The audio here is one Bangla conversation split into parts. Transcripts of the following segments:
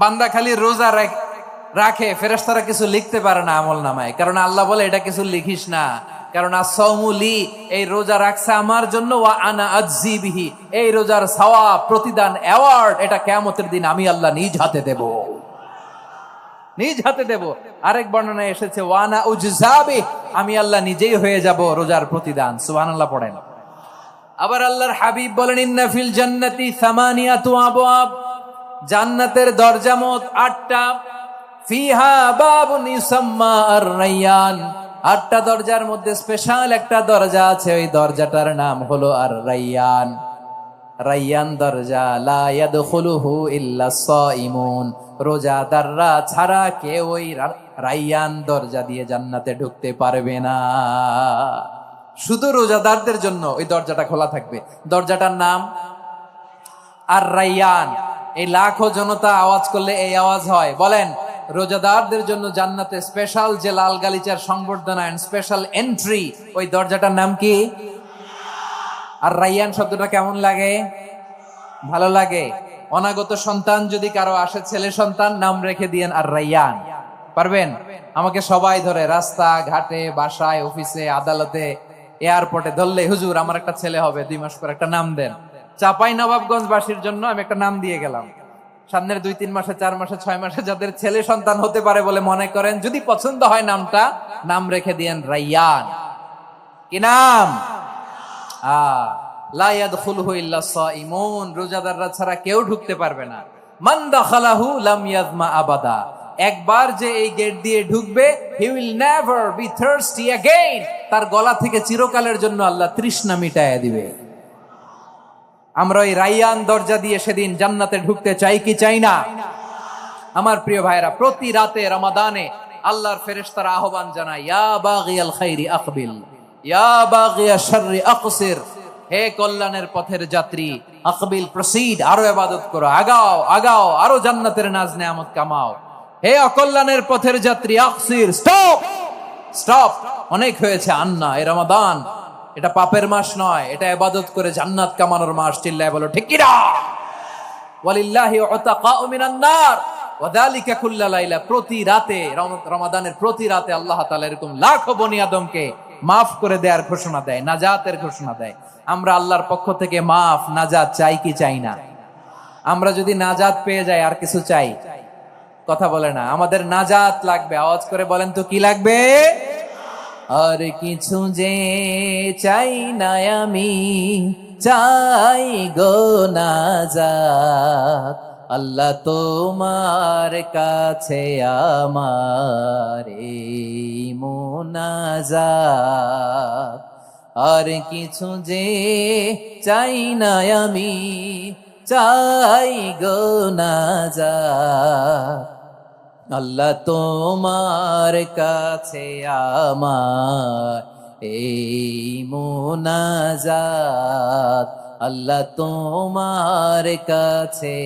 বান্দা খালি রোজা রাখে, ফেরেশতারা কিছু লিখতে পারে না আমল নামায়, কারণ আল্লাহ বলে এটা কিছু লিখিস না, কারণ আসসাউমুলি, এই রোজা রাখছে আমার জন্য, ওয়া আনা আজজি বিহি, এই রোজার সওয়াব, প্রতিদান, অ্যাওয়ার্ড এটা কিয়ামতের দিন আমি আল্লাহ নিজ হাতে দেব, নিজ হাতে দেব। আরেক বর্ণনায় এসেছে ওয়ানা উজজাবি, আমি আল্লাহ নিজেই হয়ে যাব রোজার প্রতিদান। সুবহানাল্লাহ পড়েন। আবার আল্লাহর হাবিব বলেন ইন্না ফিল জান্নাতি সামানিয়াতু আবওয়াব, জান্নাতের দরজা মোট 8টা, ফিহা বাবুন ইউসাম্মা আর-রায়্যান, 8টা দরজার মধ্যে স্পেশাল একটা দরজা আছে, ওই দরজাটার নাম হলো আর-রায়্যান। রায়্যান দরজা, লা ইয়াদখুলুহু ইল্লা সাইমুন, রোজাদাররা ছাড়া কেউ ওই রায়্যান দরজা দিয়ে জান্নাতে ঢুকতে পারবে না। শুধু রোজাদারদের জন্য ওই দরজাটা খোলা থাকবে। দরজাটার নাম আর-রায়্যান। এই লাখো জনতা আওয়াজ করলে এই আওয়াজ হয়, বলেন রোজাদারদের জন্য জান্নাতে স্পেশাল যে লাল গালিচার সংবর্ধনা এন্ড স্পেশাল এন্ট্রি, ওই দরজাটার নাম কি? আর-রায়্যান শব্দটা কেমন লাগে? ভালো লাগে। অনাগত সন্তান যদি কারো আসে, ছেলে সন্তান, নাম রেখে দিয়েন আর-রায়্যান। পারবেন? আমাকে সবাই ধরে রাস্তা ঘাটে, বাসায়, অফিসে, আদালতে, এয়ারপোর্টে ধরলে, হুজুর আমার একটা ছেলে হবে 2 মাস পর, একটা নাম দেন। চাঁপাইনবাবগঞ্জবাসীর জন্য আমি একটা নাম দিয়ে গেলাম। সামনের 2-3 মাসে, 4 মাসে, 6 মাসে যাদের ছেলে সন্তান হতে পারে বলে মনে করেন, যদি পছন্দ হয় নামটা, নাম রেখে দিয়েন রায়্যান। কি নাম? লা ইয়াদখুলুহু ইল্লা সাইমুন, রোজাদাররা ছাড়া কেউ ঢুকতে পারবে না। মান দাখালাহু লাম ইয়াজমা আবাদা, একবার যে এই গেট দিয়ে ঢুকবে, he will never be thirsty again, তার গলা থেকে চিরকালের জন্য আল্লাহ তৃষ্ণা মিটায়া দিবে। আমরা ওই রায়্যান দরজা দিয়ে সেদিন জান্নাতে ঢুকতে চাই কি চাই না? আমার প্রিয় ভাইরা, প্রতি রাতে রমাদানে আল্লাহর ফেরেশতারা আহ্বান জানায়, ইয়া বাগিয়াল খাইরি আকবিল, ইয়া বাগিয়াশ শাররি আকসির, হে কল্যাণের পথের যাত্রী, আকবিল প্রসিড, আরো ইবাদত করো, আগাও আগাও, আরো জান্নাতের নাজ নেয়ামত কামাও। হে অকল্যাণের পথের যাত্রী, আকসির, স্টপ স্টপ, অনেক হয়েছে, আন্না, এ রমাদান এটা পাপের মাস নয়, এটা ইবাদত করে জান্নাত কামানোর মাস। চিল্লায় বলো ঠিক কি না? ওয়ালিল্লাহি উতাকাউ মিনান নার ওয়া যালিকা কুল্লা লাইলা, প্রতি রাতে, রমাদানের প্রতি রাতে আল্লাহ তাআলা এরকম লাখো বনি আদমকে মাফ করে দেওয়ার ঘোষণা দেয়, নাজাতের ঘোষণা দেয়। আমরা আল্লাহর পক্ষ থেকে মাফ, নাজাত চাই কি চাই না? আমরা যদি নাজাত পেয়ে যাই আর কিছু চাই? কথা বলে না। আমাদের নাজাত লাগবে, আওয়াজ করে বলেন তো কি লাগবে? আর কিছু যে চাই না আমি, চাই গো নাজাত, আল্লাহ তোমার কাছে আমার এই মুনাজাত। আর কিছু যে চাই না আমি, চাই গো নাজাত, আল্লাহ তোমার কাছে আমার এই মুনাজাত, আল্লাহ তোমার কাছে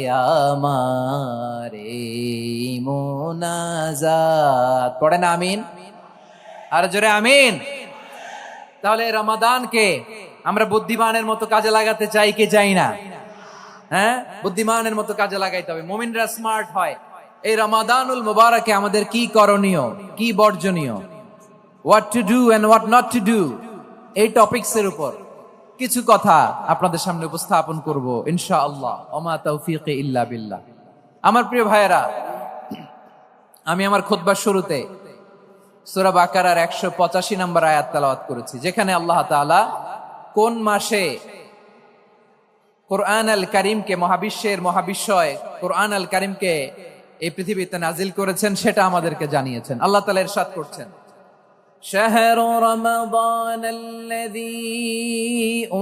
আমার এই মুনাজাত। পড়েন আমিন, আর জোরে আমিন। তাহলে রমাদানকে আমরা বুদ্ধিমানের মতো কাজে লাগাতে চাই কি চাই না? হ্যাঁ, বুদ্ধিমানের মতো কাজে লাগাইতে হবে, মুমিনরা স্মার্ট হয়। এই রমাদানুল মুবারকে আমাদের কি করণীয়, কি বর্জনীয়, what to do and what not to do, এই টপিকসের উপর কিছু কথা আপনাদের সামনে উপস্থাপন করব ইনশাআল্লাহ। ওমা তাওফীকি ইল্লা বিল্লাহ। আমার প্রিয় ভাইয়েরা, আমি আমার খুতবার শুরুতে সূরা বাকারার 185 নম্বর আয়াত তেলাওয়াত করেছি, যেখানে আল্লাহ তাআলা কোন মাসে কোরআন আল কারীমকে, মহাবিশ্বের মহাবিশ্বয় কোরআন আল কারীমকে এই পৃথিবীতে নাজিল করেছেন সেটা আমাদেরকে জানিয়েছেন। আল্লাহ তাআলা ইরশাদ করছেন, শাহরু রমাদানাল্লাযী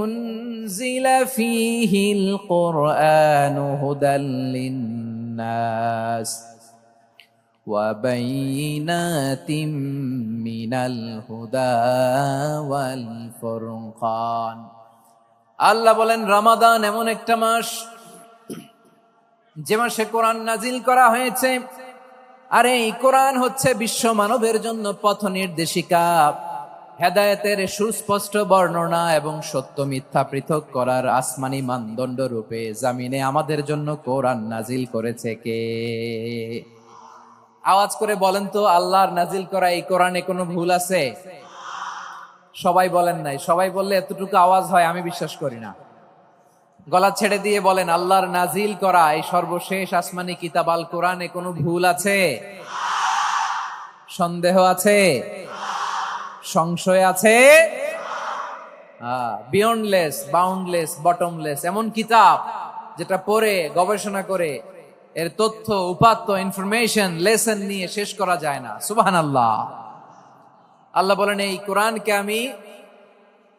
উনজিলা ফীহিল কুরআনু হুদাল লিন্নাস ওয়া বাইয়িনাতিম মিনাল হুদা ওয়াল ফুরকান। আল্লাহ বলেন রমাদান এমন একটা মাস যে মাসে কোরআন নাজিল করা হয়েছে, আর এই কোরআন হচ্ছে বিশ্ব মানবের জন্য পথ নির্দেশিকা। হেদায়েতের সুস্পষ্ট বর্ণনা এবং সত্য মিথ্যা পৃথক করার আসমানি মানদণ্ড রূপে জামিনে আমাদের জন্য কোরআন নাজিল করেছে কে? আওয়াজ করে বলেন তো, আল্লাহর নাজিল করা এই কোরআনে কোনো ভুল আছে? সবাই বলেন নাই। সবাই বললে এতটুকু আওয়াজ হয় আমি বিশ্বাস করি না। গলা ছেড়ে দিয়ে বলেন, আল্লাহর নাজিল করা এই সর্বশেষ আসমানি কিতাব আল কোরআনে কোনো ভুল আছে? সন্দেহ আছে? সংশয় আছে? বিয়ন্ডলেস, বাউন্ডলেস, বটমলেস এমন কিতাব যেটা পড়ে গবেষণা করে এর তথ্য উপাত্ত ইনফরমেশন লেসন নিয়ে শেষ করা যায় না। সুবহানাল্লাহ। আল্লাহ বলেন, এই কোরআনকে আমি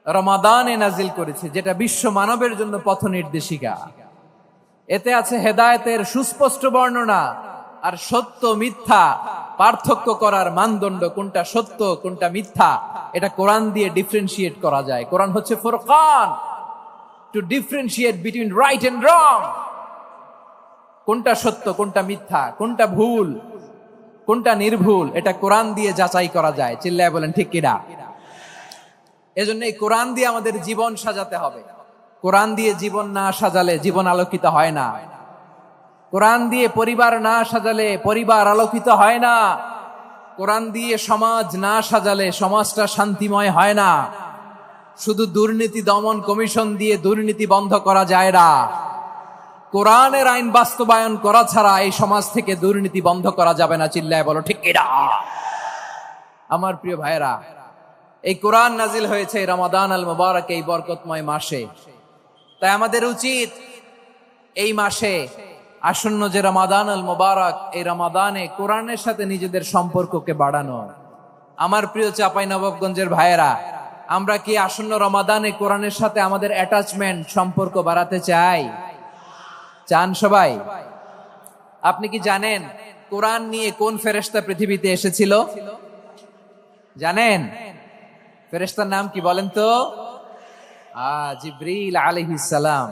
রমাদানে নাজিল করেছি, যেটা বিশ্ব মানবের জন্য পথ নির্দেশিকা। এতে আছে হেদায়েতের সুস্পষ্ট বর্ণনা আর সত্য মিথ্যা পার্থক্য করার মানদণ্ড, কোনটা সত্য কোনটা মিথ্যা এটা কোরআন দিয়ে ডিফারেন্সিয়েট করা যায়। কোরআন হচ্ছে ফুরকান, to differentiate between right and wrong. কোনটা সত্য কোনটা মিথ্যা, কোনটা ভুল কোনটা নির্ভুল, এটা কোরআন দিয়ে যাচাই করা যায়। চিল্লায় বলেন ঠিক কিনা? এজন্য এই কোরআন দিয়ে আমাদের জীবন সাজাতে হবে। কোরআন দিয়ে জীবন না সাজালে জীবন আলোকিত হয় না। কোরআন দিয়ে পরিবার না সাজালে পরিবার আলোকিত হয় না। কোরআন দিয়ে সমাজ না সাজালে সমাজটা শান্তিময় হয় না। শুধু দুর্নীতি দমন কমিশন দিয়ে দুর্নীতি বন্ধ করা যায় না। কোরআনের আইন বাস্তবায়ন করা ছাড়া এই সমাজ থেকে দুর্নীতি বন্ধ করা যাবে না। চিল্লায় বলো ঠিক কিনা? আমার প্রিয় ভাইরা, এই কোরআন নাজিল হয়েছে রমাদান আল মুবারক, এই বরকতময় মাসে। তাই আমাদের উচিত এই মাসে আসন্ন যে রমাদান আল মুবারক, এই রমাদানে কোরআনের সাথে নিজেদের সম্পর্ককে বাড়ানো। আমার প্রিয় চাঁপাইনবাবগঞ্জের ভাইয়েরা, আমরা কি আসন্ন রমাদানে কোরআনের সাথে আমাদের অ্যাটাচমেন্ট সম্পর্ক বাড়াতে চাই? চান সবাই? আপনি কি জানেন কোরআন নিয়ে কোন ফেরেশতা পৃথিবীতে এসেছিল? জানেন? ফেরেশতার নাম কি বলেন তো? জিবরিল আলাইহিস সালাম।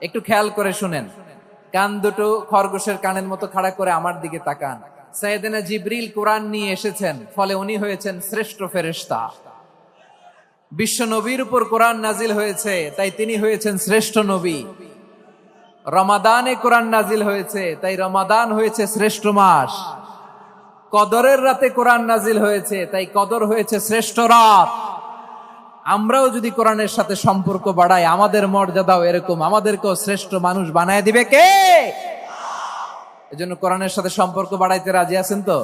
একটু খেয়াল করে শুনেন, কান দুটো খরগোশের কানের মতো খাড়া করে আমার দিকে তাকান। সাইয়েদনা জিবরিল কোরআন নিয়ে এসেছেন, ফলে উনি হয়েছেন শ্রেষ্ঠ ফেরেশতা। বিশ্ব নবীর উপর কোরআন নাজিল হয়েছে, তাই তিনি হয়েছেন শ্রেষ্ঠ নবী। রমাদানে কোরআন নাজিল হয়েছে, তাই রমাদান হয়েছে শ্রেষ্ঠ মাস। কদরের রাতে কোরআন নাজিল হয়েছে, তাই কদর হয়েছে শ্রেষ্ঠ রাত। আমরাও যদি কোরআনের সাথে সম্পর্ক বাড়াই, আমাদের মর্যাদাও এরকম, আমাদেরকেও শ্রেষ্ঠ মানুষ বানায় দিবে কে? এজন্য কোরআনের সাথে সম্পর্ক বাড়াইতে রাজি আছেন তো?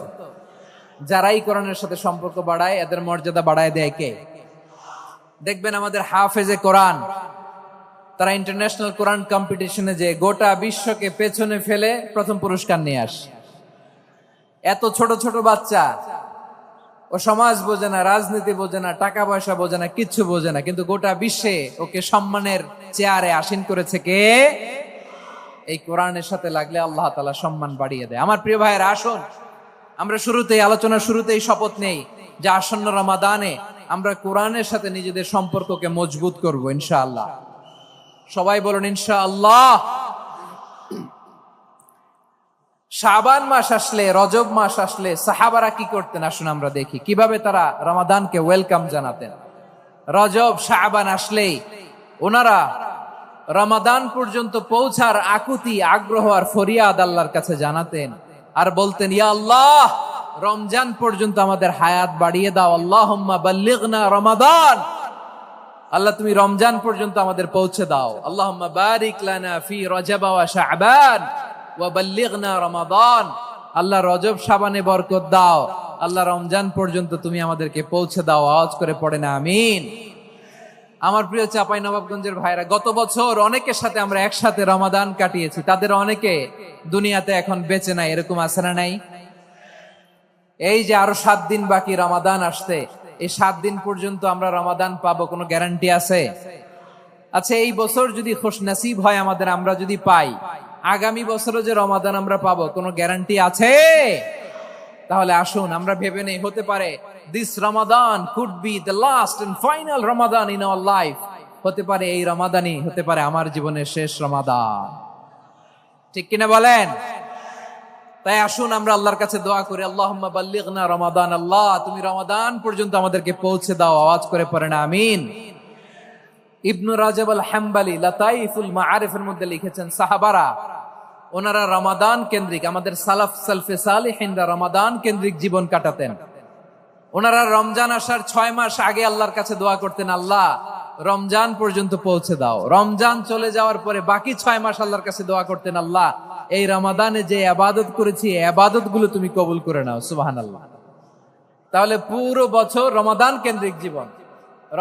যারাই কোরআনের সাথে সম্পর্ক বাড়ায় এদের মর্যাদা বাড়ায় দেয় কে? দেখবেন আমাদের হাফেজে কোরআন, তারা ইন্টারন্যাশনাল কোরআন কম্পিটিশনে যে গোটা বিশ্বকে পেছনে ফেলে প্রথম পুরস্কার নিয়ে আসে। এত ছোট ছোট বাচ্চা, ও সমাজ বোঝে না, রাজনীতি বোঝে না, টাকা পয়সা বোঝে না, কিচ্ছু বোঝে না, কিন্তু গোটা বিশ্বে ওকে সম্মানের চেয়ারে আসীন করেছে কে? এই কোরআনের সাথে লাগলে আল্লাহ তাআলা সম্মান বাড়িয়ে দেয়। আমার প্রিয় ভাইয়েরা, আসুন আমরা শুরুতেই, আলোচনার শুরুতেই শপথ নেই যে আসন্ন রমাদানে আমরা কোরআনের সাথে নিজেদের সম্পর্ককে মজবুত করব ইনশাআল্লাহ। সবাই বলুন ইনশাআল্লাহ। শাবান মাস আসলে, রজব মাস আসলে সাহাবারা কি করতেন? আসুন আমরা দেখি কিভাবে তারা রমাদানকে ওয়েলকাম জানাতেন। রজব শাবান আসলেই ওনারা রমাদান পর্যন্ত পৌঁছার আকুতি, আগ্রহ আর ফরিয়াদ আল্লাহর কাছে জানাতেন আর বলতেন, ইয়া আল্লাহ, রমজান পর্যন্ত আমাদের হায়াত বাড়িয়ে দাও। আল্লাহুম্মা বাল্লিগনা রমাদান। আল্লাহ তুমি রমজান পর্যন্ত আমাদের পৌঁছে দাও। আল্লাহুম্মা বারিক লানা ফি রজব ওয়া শাবান ওয়া বাল্লিগনা রমাদান। আল্লাহ রজব শাবানে বরকত দাও, আল্লাহ রমজান পর্যন্ত তুমি আমাদেরকে পৌঁছে দাও। আওয়াজ করে পড়েন আমিন। আমার প্রিয় চাঁপাইনবাবগঞ্জের ভাইরা, গত বছর অনেকের সাথে আমরা একসাথে রমাদান কাটিয়েছি, তাদের অনেকে দুনিয়াতে এখন বেঁচে নাই, এরকম আছে না নাই? এই যে আরো 7 দিন বাকি রমাদান আসতে, এই 7 দিন পর্যন্ত আমরা রমাদান পাবো, কোনো গ্যারান্টি আছে? আচ্ছা, এই বছর যদি খুশ নসিব হয় আমাদের, আমরা যদি পাই, আগামী বছরও যে রমাদান আমরা পাবো, কোনো গ্যারান্টি আছে? তাহলে আসুন আমরা ভেবে নেই, হতে পারে this Ramadan could be the last and final Ramadan in our life. হতে পারে এই রমাদানই হতে পারে আমার জীবনের শেষ রমাদান। ঠিক কিনা বলেন? তাই আসুন আমরা আল্লাহর কাছে দোয়া করি, আল্লাহুম্মা বাল্লিগনা রমাদান, আল্লাহ তুমি রমাদান পর্যন্ত আমাদেরকে পৌঁছে দাও। আওয়াজ করে পড়েন আমিন। ইবনু রাজব আল হাম্বালি লাতাইফুল মাআরিফের মধ্যে লিখেছেন, সাহাবারা ওনারা রমাদান কেন্দ্রিক, আমাদের সালাফ সালফে সালিহিনরা রমাদান কেন্দ্রিক জীবন কাটাতেন। ওনারা রমজান আসার 6 মাস আগে আল্লাহর কাছে দোয়া করতেন, আল্লাহ রমজান পর্যন্ত পৌঁছে দাও। রমজান চলে যাওয়ার পরে বাকি 6 মাস আল্লাহর কাছে দোয়া করতেন, আল্লাহ এই রমাদানে যে ইবাদত করেছি এই ইবাদত গুলো তুমি কবুল করে নাও। সুবহানাল্লাহ। তাহলে পুরো বছর রমাদান কেন্দ্রিক জীবন।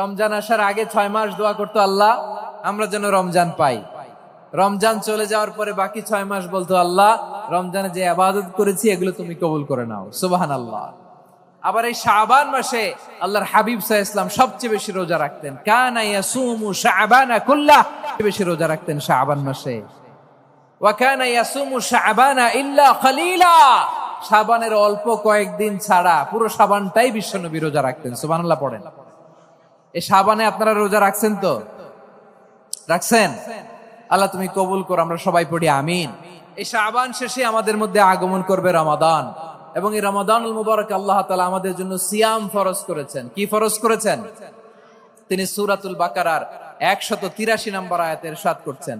রমজান আসার আগে 6 মাস দোয়া করতো, আল্লাহ আমরা যেন রমজান পাই। রমজান চলে যাওয়ার পরে বাকি 6 মাস বলতো, আল্লাহ রমজানে যে ইবাদত করেছি এগুলো তুমি কবুল করে নাও। সুবহানাল্লাহ। আবার এই শাবান মাসে আল্লাহর হাবিব সাল্লাল্লাহু আলাইহি ওয়াসাল্লাম সবচেয়ে বেশি রোজা রাখতেন। কানা ইয়াসুমু শাবানা কুল্লাহ, বেশি রোজা রাখতেন শাবান মাসে। ওয়া কানা ইয়াসুমু শাবানা ইল্লা কলিলা, শাবানের অল্প কয়েকদিন ছাড়া পুরো শাবানটাই বিশ্বনবী রোজা রাখতেন। সুবহানাল্লাহ পড়েন। এই শাবানে আপনারা রোজা রাখছেন তো? রাখছেন? আল্লাহ তুমি কবুল করো, আমরা সবাই পড়ি আমিন। এই শাবান শেষে আমাদের মধ্যে আগমন করবে রমাদান, এবং এই রমাদানুল মুবারক আল্লাহ তাআলা আমাদের জন্য সিয়াম ফরজ করেছেন। কি ফরজ করেছেন? তিনি সূরাতুল বাকারার 183 নম্বর আয়াতে ইরশাদ করছেন,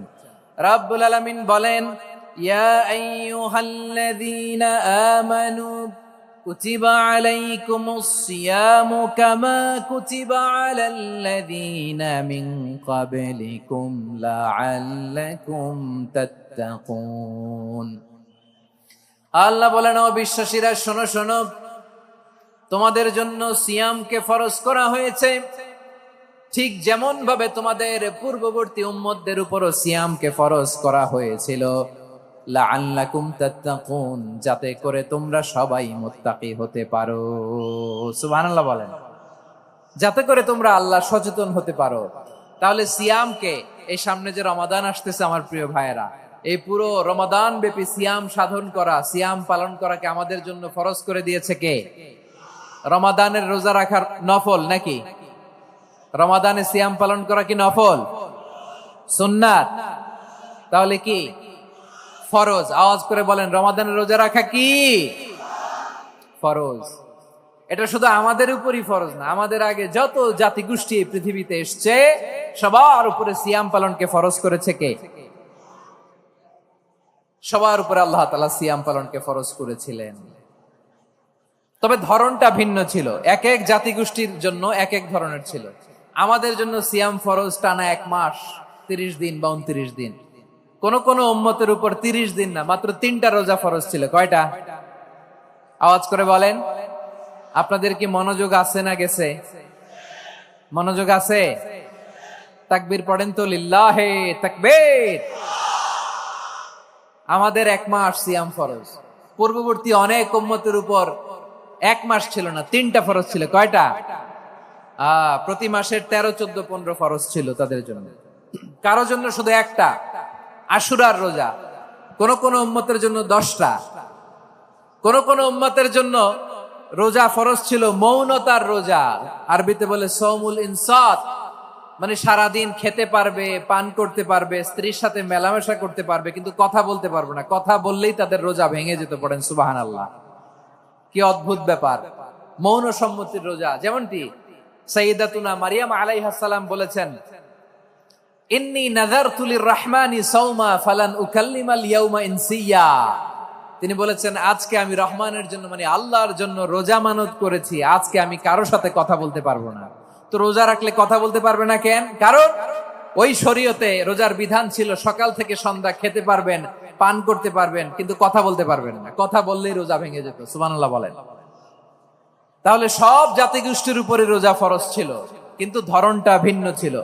রাব্বুল আলামিন বলেন, ইয়া আইয়ুহাল্লাযীনা আমানু কুতিবা আলাইকুমুস সিয়ামু কামা কুতিবা আলাল্লাযীনা মিন ক্বাবলিকুম লাআল্লাকুম তাত্তাকুন। আল্লাহ বলেন, ও বিশ্বাসীরা শোনো শোনো, তোমাদের জন্য সিয়ামকে ফরজ করা হয়েছে, ঠিক যেমন ভাবে তোমাদের পূর্ববর্তী উম্মতদের উপরও সিয়ামকে ফরজ করা হয়েছিল, লাআল্লাকুম তাত্তাকুন, যাতে করে তোমরা সবাই মুত্তাকি হতে পারো। সুবহানাল্লাহ বলেন, যাতে করে তোমরা আল্লাহ সচেতন হতে পারো। তাহলে সিয়ামকে, এই সামনে যে রমাদান আসতেছে আমার প্রিয় ভাইয়েরা, এই পুরো রমাদান ব্যাপী সিয়াম সাধন করা, সিয়াম পালন করাকে আমাদের জন্য ফরজ করে দিয়েছে কে? রমাদানের রোজা রাখার নফল নাকি? রমাদানে সিয়াম পালন করা কি নফল? সুন্নাত? তাহলে কি ফরজ? আওয়াজ করে বলেন, রমাদানের রোজা রাখা কি ফরজ? এটা শুধু আমাদের উপরই ফরজ না, আমাদের আগে যত জাতিগোষ্ঠী এই পৃথিবীতে এসছে সবার উপরে সিয়াম পালনকে ফরজ করেছে কে? সবার উপরে আল্লাহ তাআলা সিয়াম পালনকে ফরজ করেছিলেন। তবে ধরনটা ভিন্ন ছিল, এক এক জাতিগোষ্ঠীর জন্য এক এক ধরনের ছিল। আমাদের জন্য সিয়াম ফরজ টানা 1 মাস 30 দিন বা 29 দিন। কোন কোন উম্মতের উপর 30 দিন না, মাত্র 3টা রোজা ফরজ ছিল। কয়টা? আওয়াজ করে বলেন। আপনাদের কি মনোযোগ আছে না গেছে? মনোযোগ আছে? তাকবীর পড়েন তো, লিল্লাহে তাকবীর। আমাদের 1 মাস সিয়াম ফরজ, পূর্ববর্তী অনেক উম্মতের উপর 1 মাস ছিল না, 3টা ফরজ ছিল। কয়টা? প্রতি মাসের 13, 14, 15 ফরজ ছিল তাদের জন্য। কারো জন্য শুধু একটা, আশুরার রোজা। কোন কোন উম্মতের জন্য 10টা। কোন কোন উম্মতের জন্য রোজা ফরজ ছিল মৌনতার রোজা, আরবিতে বলে সৌমুল ইনসাত, মানে সারাদিন খেতে পারবে, পান করতে পারবে, স্ত্রীর সাথে মেলামেশা করতে পারবে, কিন্তু কথা বলতে পারবে না। কথা বললেই তাদের রোজা ভেঙে যেত। পড়েন সুবহানাল্লাহ। কি অদ্ভুত ব্যাপার! মৌন সম্মতির রোজা। যেমনটি সাইয়্যিদাতুনা মারিয়াম আলাইহাস সালাম বলেছেন, ইন্নী নাযারতু লির-রাহমানি সাওমা ফালান উকাল্লিমাল ইয়াওমা ইনসিয়া। তিনি বলেছেন, আজকে আমি রহমানের জন্য, মানে আল্লাহর জন্য রোজা মানত করেছি, আজকে আমি কারোর সাথে কথা বলতে পারবো না। তো রোজা রাখলে কথা বলতে পারবে না কেন? কারণ ওই শরীয়তে রোজার বিধান ছিল সকাল থেকে সন্ধ্যা খেতে পারবেন, পান করতে পারবেন, কিন্তু কথা বলতে পারবেন না। কথা বললেই রোজা ভেঙে যেত। সুবহানাল্লাহ বলেন। তাহলে সব জাতিগোষ্ঠীর উপরে রোজা ফরজ ছিল, কিন্তু ধরনটা ভিন্ন ছিল।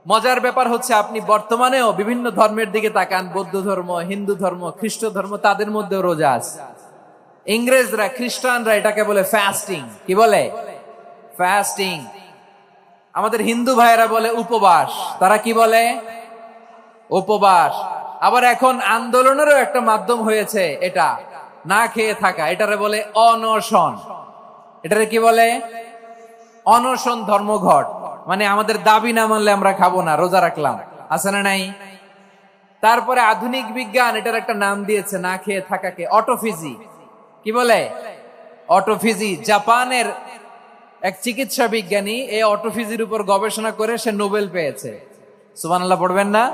মজার ব্যাপার হচ্ছে, আপনি বর্তমানেও বিভিন্ন ধর্মের দিকে তাকান, বৌদ্ধ ধর্ম, হিন্দু ধর্ম, খ্রিস্ট ধর্ম, তাদের মধ্যেও রোজা আছে। ইংরেজরা, খ্রিস্টানরা এটাকে বলে ফাস্টিং। কি বলে? ফাস্টিং। আমাদের হিন্দু ভাইয়েরা বলে উপবাস। তারা কি বলে? উপবাস। আবার এখন আন্দোলনেরও একটা মাধ্যম হয়েছে এটা, না খেয়ে থাকা। এটারে বলে অনশন। এটারে কি বলে? অনশন ধর্মঘট। মানে আমাদের দাবি না মানলে আমরা খাবো না, রোজা রাখলাম। আছে না নাই? তারপরে আধুনিক বিজ্ঞান এটার একটা নাম দিয়েছে না খেয়ে থাকাকে, অটোফিজি। কি বলে? অটোফিজি। জাপানের এক চিকিৎসা বিজ্ঞানী এই অটোফিজির উপর গবেষণা করে সে নোবেল পেয়েছে। সুবহানাল্লাহ পড়বেন না?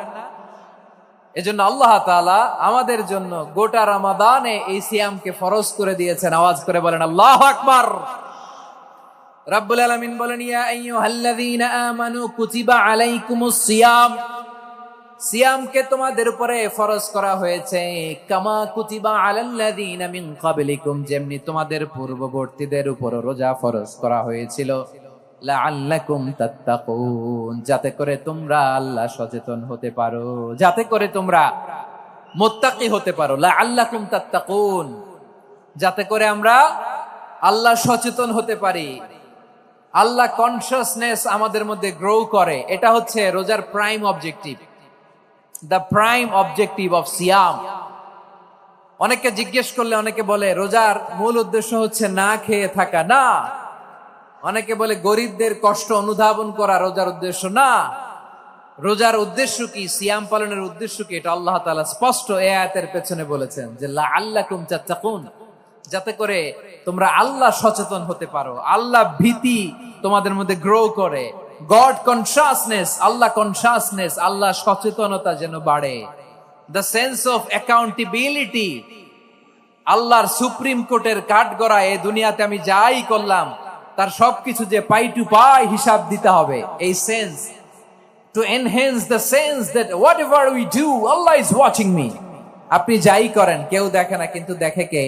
এজন্য আল্লাহ তাআলা আমাদের জন্য গোটা রমাদানে এই সিয়ামকে ফরজ করে দিয়েছেন। আওয়াজ করে বলেন আল্লাহু আকবার। রাব্বুল আলামিন বলেন, ইয়া আইয়ুহাল্লাযীনা আমানু কুতিবা আলাইকুমুস সিয়াম, সিয়ামকে তোমাদের উপরে ফরজ করা হয়েছে, কামা কুতিবা আলাল্লাযীনা মিন ক্বাবলিকুম, যেমনি তোমাদের পূর্ববর্তীদের উপর রোজা ফরজ করা হয়েছিল, লাআল্লাকুম তাত্তাকুন, যাতে করে তোমরা আল্লাহ সচেতন হতে পারো, যাতে করে তোমরা মুত্তাকি হতে পারো। লাআল্লাকুম তাত্তাকুন, যাতে করে আমরা আল্লাহ সচেতন হতে পারি, আল্লাহ কনসিয়াসনেস আমাদের মধ্যে গ্রো করে। এটা হচ্ছে রোজার prime objective, the prime objective of সিয়াম। অনেকে জিজ্ঞেস করলে অনেকে বলে রোজার মূল উদ্দেশ্য হচ্ছে না খেয়ে থাকা। না। অনেকে বলে গরিবদের কষ্ট অনুধাবন করা রোজার উদ্দেশ্য। না। রোজার উদ্দেশ্য কি, সিয়াম পালনের উদ্দেশ্য কি, এটা আল্লাহ তাআলা স্পষ্ট এই আয়াতের পেছনে বলেছেন যে লাআল্লাকুম তাত্তাকুন, যাতে করে তোমরা আল্লাহ সচেতন হতে পারো, আল্লাহ ভীতি তোমাদের মধ্যে গ্রো করে, গড কনসিয়াসনেস, আল্লাহ কনসিয়াসনেস, আল্লাহ সচেতনতা যেন বাড়ে, দ্য সেন্স অফ অ্যাকাউন্টেবিলিটি, আল্লাহর সুপ্রিম কোর্টের কাঠগড়া এই দুনিয়াতে আমি যাই করলাম তার সবকিছু যে পাই টু পাই হিসাব দিতে হবে, এই sense, to enhance the sense that what ever we do Allah is watching me. আপনি যাই করেন কেউ দেখে না, কিন্তু দেখে কে?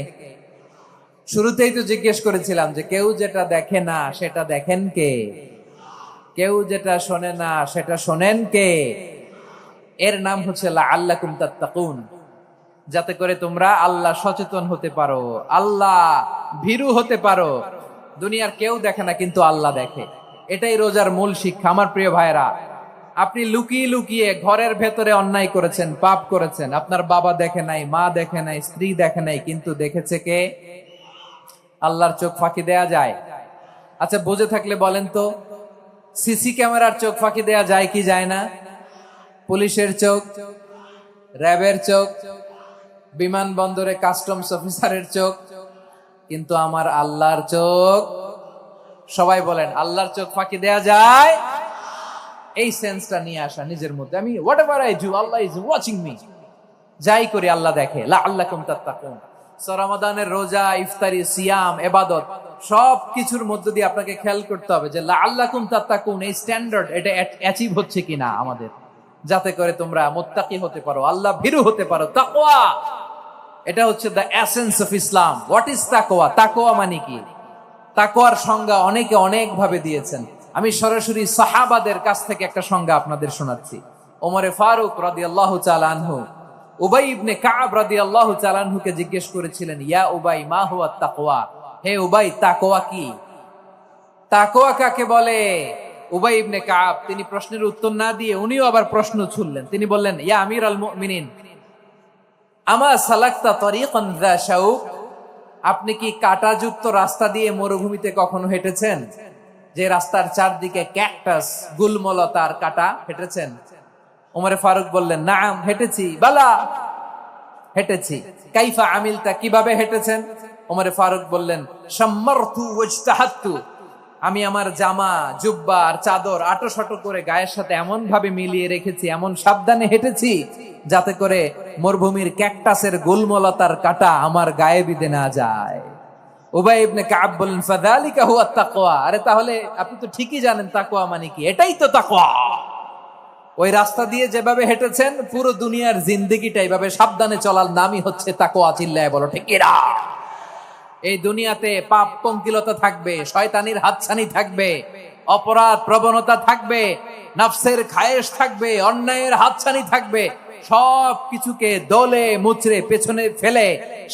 শুরুতেই তো জিজ্ঞেস করেছিলাম যে কেউ যেটা দেখে না সেটা দেখেন কে? কেউ যেটা শোনে না সেটা শোনেন কে? এর নাম হচ্ছে লাআল্লাকুম তাত্তাকুন, যাতে করে তোমরা আল্লাহ সচেতন হতে পারো, আল্লাহ ভীরু হতে পারো। দুনিয়ার কেউ দেখে না, কিন্তু আল্লাহ দেখে। এটাই রোজার মূল শিক্ষা। আমার প্রিয় ভাইরা, আপনি লুকিয়ে লুকিয়ে ঘরের ভেতরে অন্যায় করেছেন, পাপ করেছেন, আপনার বাবা দেখে নাই, মা দেখে নাই, স্ত্রী দেখে নাই, কিন্তু দেখেছে কে? আল্লাহর চোখ ফাঁকি দেয়া যায়? আচ্ছা, বুঝে থাকলে বলেন তো, সিসি ক্যামেরার চোখ ফাঁকি দেয়া যায় কি যায় না? পুলিশের চোখ, র্যাবের চোখ, বিমানবন্দরে কাস্টমস অফিসারের চোখ, কিন্তু আমার আল্লাহর চোখ? সবাই বলেন, আল্লাহর চোখ ফাঁকি দেয়া যায়? এই সেন্সটা নিয়ে আসা নিজের মধ্যে, আমি what ever I do Allah is watching me, যাই করি আল্লাহ দেখে। লাআল্লাকুম তাত্তাকুন। রমাদানের রোজা, ইফতারি, সিয়াম, ইবাদত সব কিছুর মধ্য দিয়ে আপনাকে খেয়াল করতে হবে যে লাআল্লাকুম তাত্তাকুন এই স্ট্যান্ডার্ড এটা অ্যাচিভ হচ্ছে কিনা আমাদের, যাতে করে তোমরা মুত্তাকি হতে পারো, আল্লাহ ভীরু হতে পারো। তাকওয়া, এটা হচ্ছে the essence of Islam. What is তাকওয়া? তাকওয়া মানে কি? তাকওয়ার সংজ্ঞা অনেকে অনেক ভাবে দিয়েছেন। আমি সরাসরি সাহাবাদের কাছ থেকে একটা সংজ্ঞা আপনাদের শোনাচ্ছি। ওমরে ফারুক রাদিয়াল্লাহু তাআলা আনহু উবাই ইবনে কাব রাদিয়াল্লাহু তাআলা আনহুকে জিজ্ঞেস করেছিলেন, ইয়া উবাই মা হুয়া তাকওয়া, হে উবাই তাকওয়া কি? তাকওয়া কাকে বলে? উবাই ইবনে কাব তিনি প্রশ্নের উত্তর না দিয়ে উনিও আবার প্রশ্ন ছুড়লেন। তিনি বললেন, ইয়া আমিরাল মুমিনিন, আমা সালাকতা তরিকান যা শাউক, আপনি কি কাঁটাযুক্ত রাস্তা দিয়ে মরুভূমিতে কখনো হেঁটেছেন? যে রাস্তার চারদিকে ক্যাকটাস, গুলমলতার কাঁটা, হেঁটেছেন? ওমরে ফারুক বললেন, নাম, হেঁটেছি। বালা, হেঁটেছি। কাইফা আমিলতা, কিভাবে হেঁটেছেন? ওমরে ফারুক বললেন, শাম্মারতু ওয়াজতাহাতু, আমি আমার জামা, জুব্বা আর চাদর আটোসাটো করে গায়ের সাথে এমন ভাবে মিলিয়ে রেখেছি, এমন সাবধানে হেঁটেছি যাতে করে মরুভূমির ক্যাকটাসের গুলমলতার কাঁটা আমার গায়ে বিঁধে না যায়। উবাই ইবনে কাব বললেন, ফাযালিকা হুয়া তাকওয়া, আরে তাহলে আপনি তো ঠিকই জানেন তাকওয়া মানে কি, এটাই তো তাকওয়া। ওই রাস্তা দিয়ে যেভাবে হেঁটেছেন পুরো দুনিয়ার জিন্দেগিটা এইভাবে সাবধানে চলার নামই হচ্ছে তাকওয়া। চিল্লায় বলো ঠিক কিনা? এই দুনিয়াতে পাপ পঙ্কিলতা থাকবে, শয়তানির হাতছানি থাকবে, অপরাধ প্রবণতা থাকবে, নফসের খায়েশ থাকবে, অন্যায়ের হাতছানি থাকবে। সব কিছুকে দলে মুচড়ে পেছনে ফেলে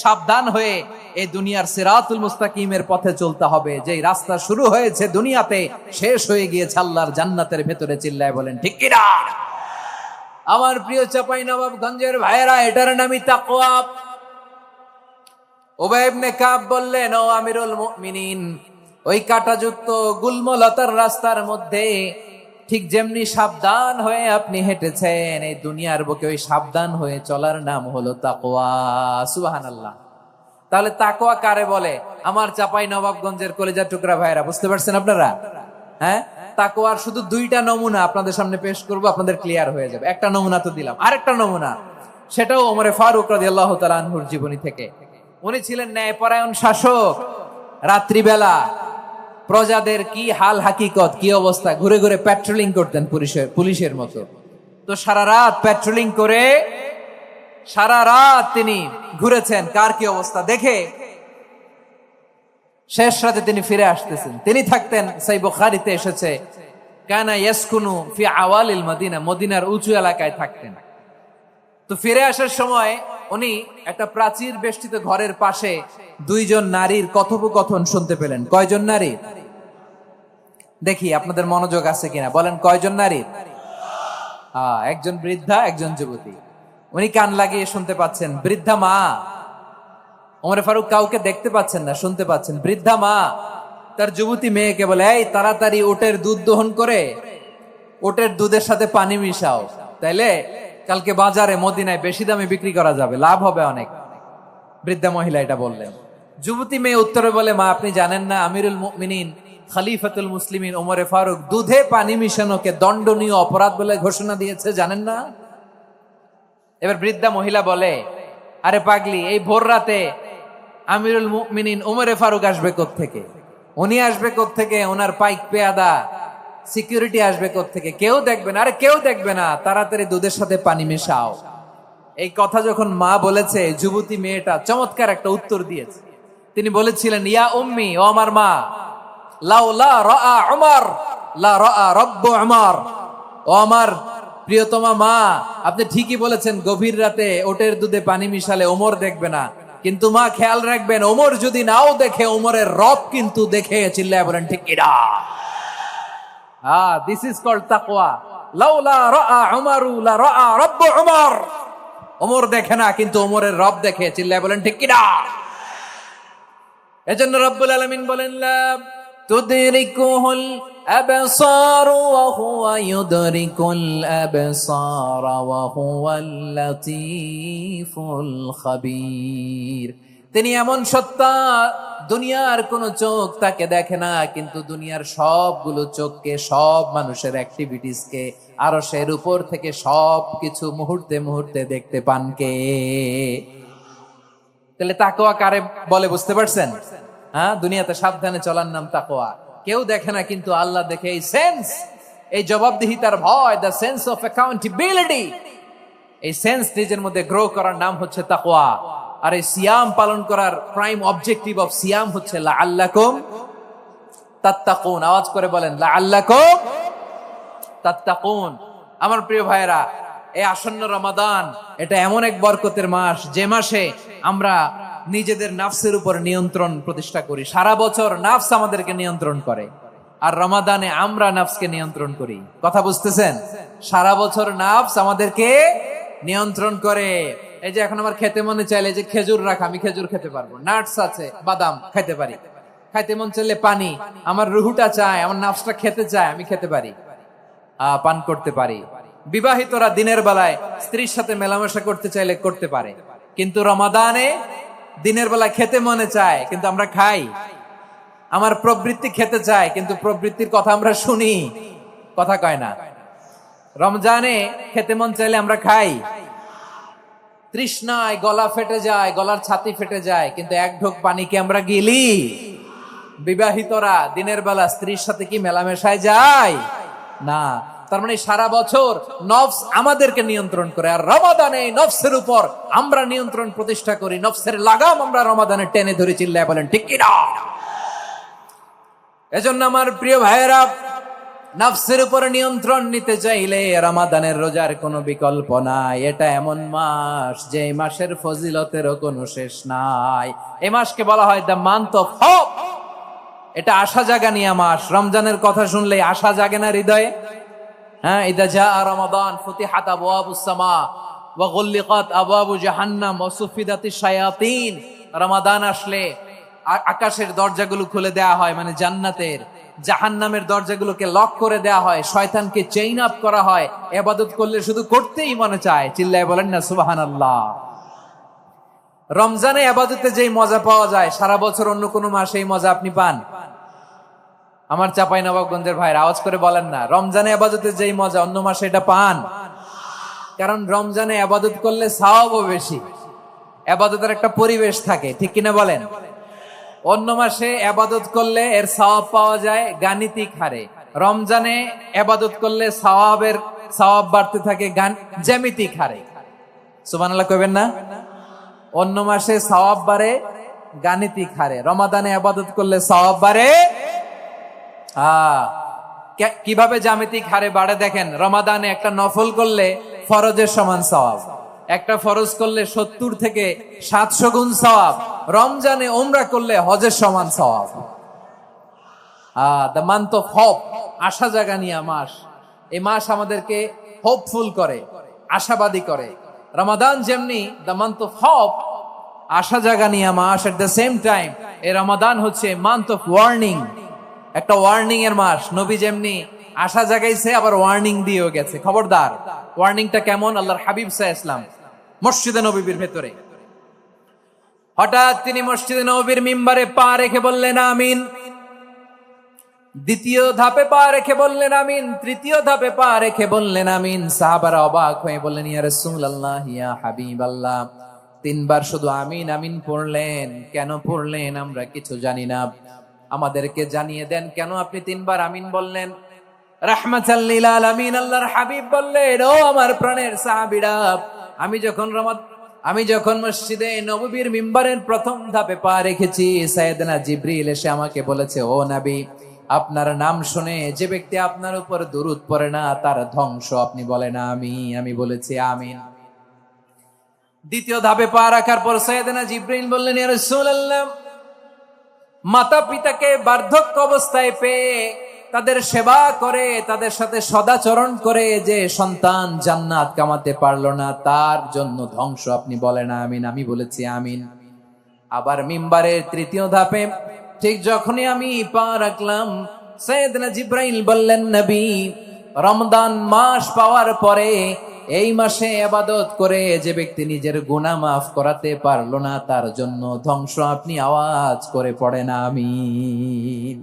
সাবধান হয়ে এই দুনিয়ার সিরাতুল মুস্তাকিমের পথে চলতে হবে। যেই রাস্তা শুরু হয়েছে দুনিয়াতে, শেষ হয়ে গিয়েছে আল্লাহর জান্নাতের ভেতরে। চিল্লায় বলেন ঠিক কিনা? আমার প্রিয় চাঁপাইনবাবগঞ্জের ভাইয়েরা, এটার নামই তাকওয়া। উবাই ইবনে কাব বললেন, ও আমিরুল মুমিনিন, ওই কাঁটাযুক্ত গুলমলতার রাস্তার মধ্যে ঠিক যেমনি সাবধান হয়ে আপনি হেঁটেছেন এই দুনিয়ার বুকে, ওই সাবধান হয়ে চলার নাম হলো তাকওয়া। সুবহানাল্লাহ। তাহলে তাকওয়া কারে বলে? আমার চাপাই নবাবগঞ্জের কলেজার টুকরা ভাইরা, বুঝতে পারছেন আপনারা? হ্যাঁ, তাকওয়ার শুধু দুইটা নমুনা আপনাদের সামনে পেশ করব, আপনাদের ক্লিয়ার হয়ে যাবে। একটা নমুনা তো দিলাম, আরেকটা নমুনা, সেটাও ওমরে ফারুক রাদিয়াল্লাহু তাআলা আনহুর জীবনী থেকে। উনি ছিলেন ন্যায়পরায়ণ শাসক। রাত্রিবেলা প্রজাদের কি হাল হাকিকত, কি অবস্থা, ঘুরে ঘুরে প্যাট্রোলিং করতেন পুলিশের মতো। তো সারা রাত প্যাট্রোলিং করে সারা রাত তিনি ঘুরেছেন কার কি অবস্থা দেখে। শেষ রাতে তিনি ফিরে আসতেছেন। তিনি থাকতেন, সহিহ বুখারীতে এসেছে, কানা ইয়াসকুনু ফি আওয়ালিল মদিনা, মদিনার উঁচু এলাকায় থাকতেন। তো ফিরে আসার সময় উনি একটা প্রাচীর বেষ্টিত ঘরের পাশে দুইজন নারীর কথোপকথন শুনতে পেলেন। কয়জন নারী? দেখি আপনাদের মনোযোগ আছে কিনা, বলেন কয়জন নারী? একজন বৃদ্ধা, একজন যুবতী। উনি কান লাগিয়ে শুনতে পাচ্ছেন। বৃদ্ধা মা, ওমরে ফারুক কাউকে দেখতে পাচ্ছেন না, শুনতে পাচ্ছেন। বৃদ্ধা মা তার যুবতী মেয়েকে বলে, এই তাড়াতাড়ি ওটের দুধ দহন করে ওটের দুধের সাথে পানি মিশাও, তাইলে কালকে বাজারে মদিনায় বেশি দামে বিক্রি করা যাবে, লাভ হবে অনেক। বৃদ্ধা মহিলা এটা বললেন। যুবতী মেয়ে উত্তরে বলে, মা আপনি জানেন না আমিরুল মুমিনিন খলিফাতুল মুসলিমিন ওমরে ফারুক দুধে পানি মিশানোকে দণ্ডনীয় অপরাধ বলে ঘোষণা দিয়েছে, জানেন না? এবার বৃদ্ধা মহিলা বলে, আরে পাগলি, এই ভোর রাতে আমিরুল মুমিনিন ওমরে ফারুক আসবে কোত্থেকে? উনি আসবে কোত্থেকে? ওনার পাইক পেয়াদা সিকিউরিটি আসবে কোত্থেকে? কেউ দেখবে না। আরে কেউ দেখবে না, তাড়াতাড়ি দুধের সাথে পানি মেশাও। এই কথা যখন মা বলেছে, যুবতী মেয়েটা চমৎকার একটা উত্তর দিয়েছে। তিনি বলেছিলেন, ইয়া উম্মি, ও আমার মা, লাউলা রাআ উমর লা রাআ রব্বু উমর। ও আমার প্রিয়তমা মা, আপনি ঠিকই বলেছেন, গভীর রাতে ওটের দুধে পানি মিশালে ওমর দেখবে না, কিন্তু মা খেয়াল রাখবেন, ওমর যদি নাও দেখে, ওমরের রব কিন্তু দেখে। চিল্লায় বলেন ঠিক কিনা? দিস ইজ কল্ড তাকওয়া। লাউলা রাআ উমরু লা রাআ রব্বু উমর। ওমর দেখে না, কিন্তু ওমরের রব দেখে। চিল্লায় বলেন ঠিক কিনা? এজন্য রব্বুল আলামিন বলেন, লা তুদরিকুহুল আবসার ওয়া হুয়া ইউদরিকুল আবসার ওয়া হুয়াল লাতীফুল খাবীর। তিনি এমন সত্তা, দুনিয়ার কোন চোখ তাকে দেখে না, কিন্তু দুনিয়ার সবগুলো চোখকে, সব মানুষের অ্যাক্টিভিটিসকে আরশের উপর থেকে সবকিছু মুহূর্তে মুহূর্তে দেখতে পান কে? তাহলে তাকওয়া কারে বলে বুঝতে পারছেন? দুনিয়াতে সাবধানে চলার নাম তাকওয়া। কেউ দেখে না, কিন্তু আল্লাহ দেখে। এই সেন্স, এই জবাবদিহিতার ভয়, দ্য সেন্স অফ অ্যাকাউন্টেবিলিটি, এই সেন্স নিজের মধ্যে গ্রো করার নাম হচ্ছে তাকওয়া। আর এই সিয়াম পালন করার প্রাইম অবজেক্টিভ অফ সিয়াম হচ্ছে লাআল্লাকুম তাত্তাকুন। আওয়াজ করে বলেন, লাআল্লাকুম তাত্তাকুন। আমার প্রিয় ভাইরা, এই আসন্ন রমাদান, এটা এমন এক বরকতের মাস, যে মাসে আমরা নিজেদের নাফসের উপর নিয়ন্ত্রণ প্রতিষ্ঠা করি। সারা বছর নাফস আমাদেরকে নিয়ন্ত্রণ করে, আর রমাদানে আমরা নাফসকে নিয়ন্ত্রণ করি। কথা বুঝতেছেন? সারা বছর নাফস আমাদেরকে নিয়ন্ত্রণ করে। এই যে এখন আমার খেতে মনে চাইলে যে খেজুর রাখা, আমি খেজুর খেতে পারবো, নাটস আছে, বাদাম খাইতে পারি। খাইতে মন চাইলে পানি, আমার রুহুটা চায়, আমার নাফসটা খেতে চায়, আমি খেতে পারি, পান করতে পারি। বিবাহিতরা দিনের বেলায় স্ত্রীর সাথে মেলামেশা করতে চাইলে করতে পারে, কিন্তু রমাদানে দিনের বেলায় খেতে মনে চায়, কিন্তু আমরা খাই। আমার প্রবৃত্তি খেতে চায়, কিন্তু প্রবৃত্তির কথা আমরা শুনি, কথা কয় না। রমজানে খেতে মন চাইলে আমরা খাই, তৃষ্ণায় গলা ফেটে যায়, গলার ছাতি ফেটে যায়, কিন্তু এক ঢোক পানিকে আমরা গিলি। বিবাহিতরা দিনের বেলা স্ত্রীর সাথে কি মেলামেশায় যায়? না। তার মানে সারা বছর নফস আমাদেরকে নিয়ন্ত্রণ করে, আর রমাদানে নফসের উপর আমরা নিয়ন্ত্রণ প্রতিষ্ঠা করি। নফসের লাগাম আমরা রমাদানে টেনে ধরে। চিল্লায় বলেন ঠিক কিনা? এজন্য আমার প্রিয় ভাইয়েরা, নফসের উপর নিয়ন্ত্রণ নিতে চাইলে রমাদানের রোজার কোনো বিকল্প নাই। এটা এমন মাস যে মাসের ফজিলতেরও কোনো শেষ নাই। এই মাসকে বলা হয় দ্য মান্থ অফ হোপ। এটা আশা জাগানিয়া মাস। রমজানের কথা শুনলে আশা জাগে না হৃদয়ে? ইদা জাআ রমাদান ফুতিহাত আবওয়াবুস সামা ওয়া গুল্লিকাত আবওয়াবু জাহান্নাম ওয়া সুফিদাতিশ শায়াতিন। রমাদান আসলে আকাশের দরজাগুলো খুলে দেয়া হয়, মানে জান্নাতের। জাহান্নামের দরজাগুলোকে লক করে দেয়া হয়, শয়তানকে চেইন আপ করা হয়, ইবাদত করলে শুধু করতেই মনে চায়। চিল্লায় বলেন না সুবহানাল্লাহ। রমজানে ইবাদতে যেই মজা পাওয়া যায়, সারা বছর অন্য কোনো মাসে এই মজা আপনি পান? আমার চাঁপাইনবাবগঞ্জের ভাইরা আওয়াজ করে বলেন না, রমজানে ইবাদতে যেই মজা অন্য মাসে এটা পান? কারণ রমজানে ইবাদত করলে সওয়াবও বেশি, ইবাদতের একটা পরিবেশ থাকে, ঠিক কিনা বলেন? অন্য মাসে ইবাদত করলে এর সওয়াব পাওয়া যায় গাণিতিক হারে, রমজানে ইবাদত করলে সওয়াব বাড়তে থাকে জ্যামিতিক হারে। সুবহানাল্লাহ কইবেন না? অন্য মাসে সওয়াব বাড়ে গাণিতিক হারে, রমাদানে ইবাদত করলে সওয়াব বাড়ে কিভাবে জ্যামিতিক হারে বাড়ে দেখেন। রমাদানে একটা নফল করলে ফরজের সমান সওয়াব, একটা ফরজ করলে 70 থেকে 700 গুণ সওয়াব, রমজানে উমরা করলে হজের সমান সওয়াব। দ্য মান্থ অফ হোপ, আশা জাগানিয়া মাস। এই মাস আমাদেরকে হোপফুল করে, আশাবাদী করে। রমাদান যেমনি দ্য মান্থ অফ হোপ, আশা জাগানিয়া মাস, এট দ্য সেম টাইম এই রমাদান হচ্ছে মান্থ অফ ওয়ার্নিং, একটা ওয়ার্নিং এর মাস। নবী যেমনি আশা জাগাইছে আবার ওয়ার্নিং দিয়েও গেছে, খবরদার। ওয়ার্নিংটা কেমন? আল্লাহর হাবিব সাল্লাল্লাহু আলাইহি ওয়াসাল্লাম মসজিদে নববীর ভেতরে হঠাৎ তিনি মসজিদে নববীর মিম্বারে পা রেখে বললেন আমিন। দ্বিতীয় ধাপে পা রেখে বললেন আমিন, তৃতীয় ধাপে পা রেখে বললেন আমিন। সাহাবারা অবাক হয়ে বললেন ইয়া রাসূলুল্লাহ, ইয়া হাবিবাল্লাহ, 3 বার শুধু আমিন আমিন পড়লেন, কেন পড়লেন আমরা কিছু জানি না, আমাদেরকে জানিয়ে দেন কেন আপনি 3 বার আমিন বললেন। রাহমাতাল লিল আলামিন আল্লাহর হাবিব বললেন, ও আমার প্রাণের সাহাবীরা, আমি যখন মসজিদে নববীর মিম্বারের প্রথম ধাপে পা রেখেছি, সাইয়েদনা জিবরিল এসে আমাকে বলেছে, ও নবী, আপনার নাম শুনে যে ব্যক্তি আপনার উপর দুরূদ পড়ে না তার ধ্বংস আপনি বলেন আমি বলেছি আমিন। দ্বিতীয় ধাপে পা রাখার পর সাইয়েদনা জিবরিল বললেন, ইয়া রাসূলুল্লাহ, মাতা পিতাকে বার্ধক্য অবস্থায় পেয়ে তাদের সেবা করে, তাদের সাথে সদাচরণ করে যে সন্তান জান্নাত কামাতে পারলো না তার জন্য ধ্বংস আপনি বলেন আমিন। আমি বলেছি আমিন। আবার মিম্বারের তৃতীয় ধাপে ঠিক যখনই আমি পা রাখলাম, সাইয়েদনা জিবরাইল বললেন, নবী, রমজান মাস পাওয়ার পরে এই মাসে ইবাদত করে যে ব্যক্তি নিজের গুনাহ মাফ করাতে পারলো না তার জন্য ধ্বংস আপনি আওয়াজ করে পড়েন আমিন।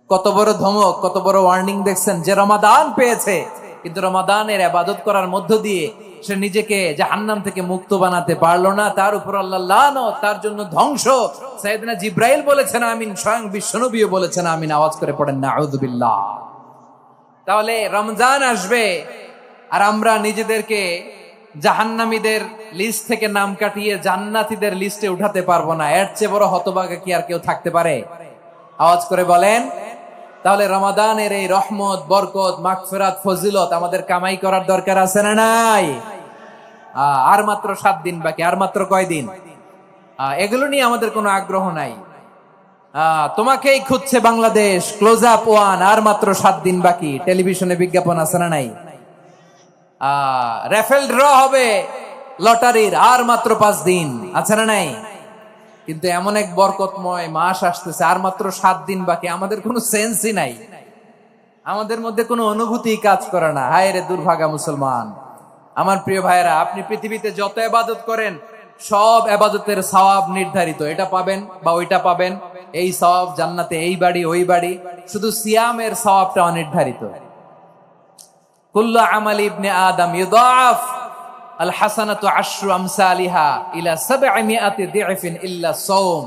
কত বড় ধমক, কত বড় ওয়ার্নিং দেখছেন। যে রমাদান পেয়েছে কিন্তু রমাদানের ইবাদত করার মধ্য দিয়ে সে নিজেকে জাহান্নাম থেকে মুক্ত বানাতে পারলো না, তার উপর আল্লাহ লানত, তার জন্য ধ্বংস। সাইয়েদনা জিবরাইল বলেছেন আমিন, স্বয়ং বিশ্বনবীও বলেছেন আমিন। আওয়াজ করে পড়েন নাউযু বিল্লাহ। তাহলে রমজান আসবে আর আমরা নিজেদেরকে জাহান্নামীদের লিস্ট থেকে নাম কাটিয়ে জান্নাতীদের লিস্টে উঠাতে পারবো না। এর চেয়ে বড় হতভাগা কি আর কেউ থাকতে পারে? আওয়াজ করে বলেন। তাহলে রমাদানের এই রহমত, বরকত, মাগফিরাত, ফজিলত আমাদের কামাই করার দরকার আছে না নাই? আর মাত্র 7 দিন বাকি। আর মাত্র কয় দিন? এগুলো নিয়ে আমাদের কোনো আগ্রহ নাই। তোমাকেই খুঁজছে বাংলাদেশ, ক্লোজ আপ 1, আর মাত্র 7 দিন বাকি। টেলিভিশনে বিজ্ঞাপন আছে না নাই? রেফেল ড্র হবে লটারির, আর মাত্র 5 দিন, আছে না নাই? কিন্তু এমন এক বরকতময় মাস আসতেছে, আর মাত্র 7 দিন বাকি। আমাদের কোনো সেন্সই নাই, আমাদের মধ্যে কোনো অনুভূতি কাজ করে না। হায় রে দুর্ভাগা মুসলমান। আমার প্রিয় ভাইয়েরা, আপনি পৃথিবীতে যত ইবাদত করেন সব ইবাদতের সওয়াব নির্ধারিত। এটা পাবেন বা ওইটা পাবেন, এই সওয়াব জান্নাতে, এই বাড়ি ওই বাড়ি। শুধু সিয়ামের সওয়াবটা অনির্ধারিত। কুল্লু আমালি ইবনে আদম ইউদাফ আল হাসানাতু আশরু আমসালিহা ইলা 700 দি'ফিন ইল্লা সাওম।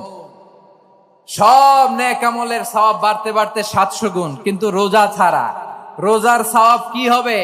সব নেক আমলের সওয়াব বাড়তে বাড়তে 700 গুণ, কিন্তু রোজা ছাড়া। রোজার সওয়াব কি হবে?